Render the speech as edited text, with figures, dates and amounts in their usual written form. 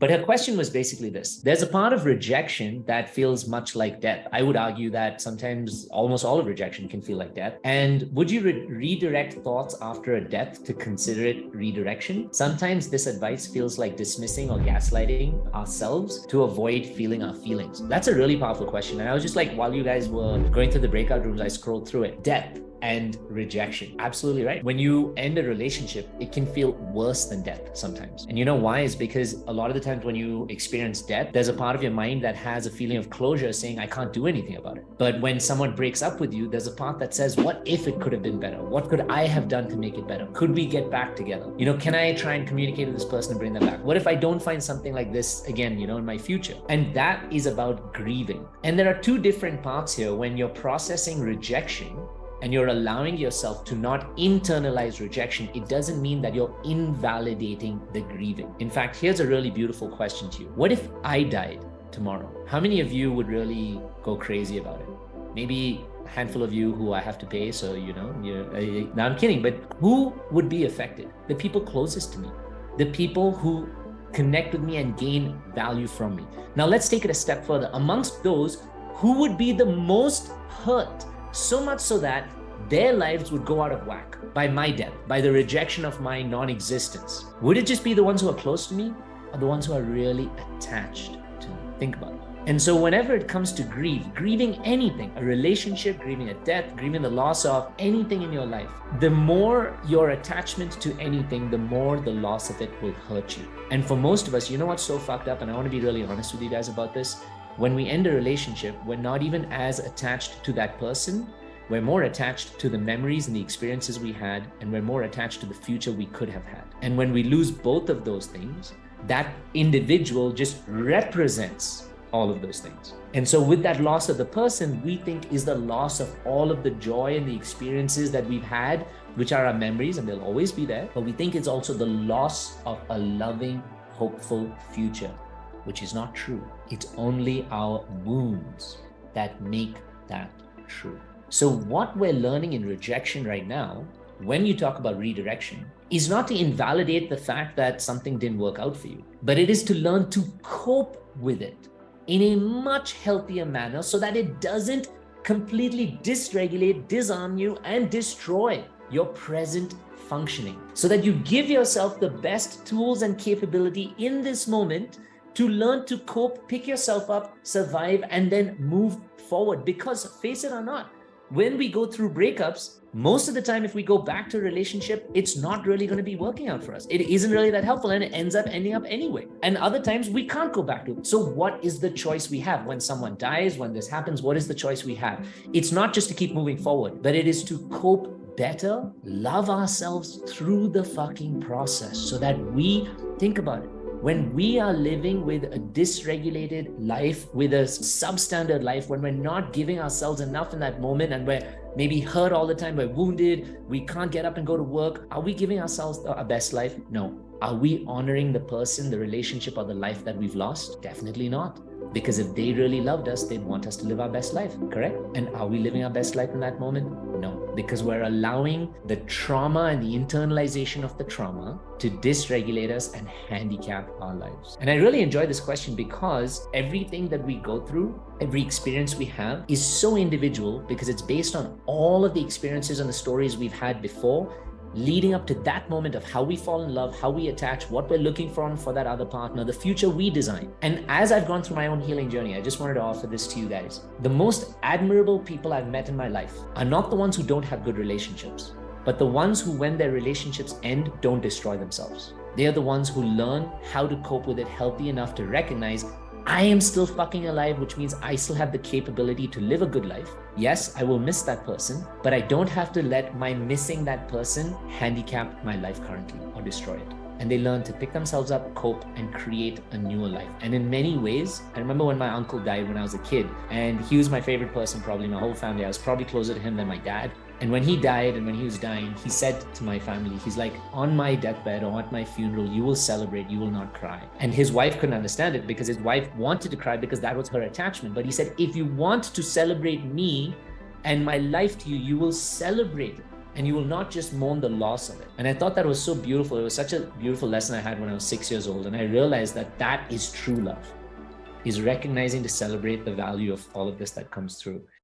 But her question was basically this. There's a part of rejection that feels much like death. I would argue that sometimes almost all of rejection can feel like death. And would you redirect thoughts after a death to consider it redirection? Sometimes this advice feels like dismissing or gaslighting ourselves to avoid feeling our feelings. That's a really powerful question. And I was just like, while you guys were going through the breakout rooms, I scrolled through it. Death and rejection. Absolutely right. When you end a relationship, it can feel worse than death sometimes. And you know why? Is because a lot of the times when you experience death, there's a part of your mind that has a feeling of closure saying, I can't do anything about it. But when someone breaks up with you, there's a part that says, what if it could have been better? What could I have done to make it better? Could we get back together? Can I try and communicate with this person and bring them back? What if I don't find something like this again, in my future? And that is about grieving. And there are two different parts here. When you're processing rejection, and you're allowing yourself to not internalize rejection, it doesn't mean that you're invalidating the grieving. In fact, here's a really beautiful question to you. What if I died tomorrow? How many of you would really go crazy about it? Maybe a handful of you who I have to pay, so no, I'm kidding, but who would be affected? The people closest to me, the people who connect with me and gain value from me. Now let's take it a step further. Amongst those, who would be the most hurt? So much so that their lives would go out of whack by my death, by the rejection of my non-existence. Would it just be the ones who are close to me or the ones who are really attached to me? Think about it. And so whenever it comes to grieving anything, a relationship, grieving a death, grieving the loss of anything in your life, the more your attachment to anything, the more the loss of it will hurt you. And for most of us, you know what's so fucked up? And I want to be really honest with you guys about this. When we end a relationship, we're not even as attached to that person. We're more attached to the memories and the experiences we had, and we're more attached to the future we could have had. And when we lose both of those things, that individual just represents all of those things. And so with that loss of the person, we think is the loss of all of the joy and the experiences that we've had, which are our memories, and they'll always be there. But we think it's also the loss of a loving, hopeful future, which is not true. It's only our wounds that make that true. So what we're learning in rejection right now, when you talk about redirection, is not to invalidate the fact that something didn't work out for you, but it is to learn to cope with it in a much healthier manner so that it doesn't completely dysregulate, disarm you, and destroy your present functioning. So that you give yourself the best tools and capability in this moment to learn to cope, pick yourself up, survive, and then move forward. Because face it or not, when we go through breakups, most of the time, if we go back to a relationship, it's not really going to be working out for us. It isn't really that helpful, and it ends up ending up anyway. And other times we can't go back to it. So what is the choice we have? When someone dies, when this happens, what is the choice we have? It's not just to keep moving forward, but it is to cope better, love ourselves through the fucking process so that we think about it. When we are living with a dysregulated life, with a substandard life, when we're not giving ourselves enough in that moment and we're maybe hurt all the time, we're wounded, we can't get up and go to work, are we giving ourselves our best life? No. Are we honoring the person, the relationship, or the life that we've lost? Definitely not. Because if they really loved us, they'd want us to live our best life, correct? And are we living our best life in that moment? No, because we're allowing the trauma and the internalization of the trauma to dysregulate us and handicap our lives. And I really enjoy this question because everything that we go through, every experience we have is so individual because it's based on all of the experiences and the stories we've had before, leading up to that moment of how we fall in love, how we attach, what we're looking for that other partner, the future we design. And as I've gone through my own healing journey, I just wanted to offer this to you guys. The most admirable people I've met in my life are not the ones who don't have good relationships, but the ones who, when their relationships end, don't destroy themselves. They are the ones who learn how to cope with it healthy enough to recognize I am still fucking alive, which means I still have the capability to live a good life. Yes, I will miss that person, but I don't have to let my missing that person handicap my life currently or destroy it. And they learn to pick themselves up, cope, and create a newer life. And in many ways, I remember when my uncle died when I was a kid, and he was my favorite person probably in my whole family. I was probably closer to him than my dad. And when he died and when he was dying, he said to my family, he's like, on my deathbed or at my funeral, you will celebrate, you will not cry. And his wife couldn't understand it because his wife wanted to cry because that was her attachment. But he said, if you want to celebrate me and my life to you, you will celebrate and you will not just mourn the loss of it. And I thought that was so beautiful. It was such a beautiful lesson I had when I was 6 years old. And I realized that that is true love, is recognizing to celebrate the value of all of this that comes through.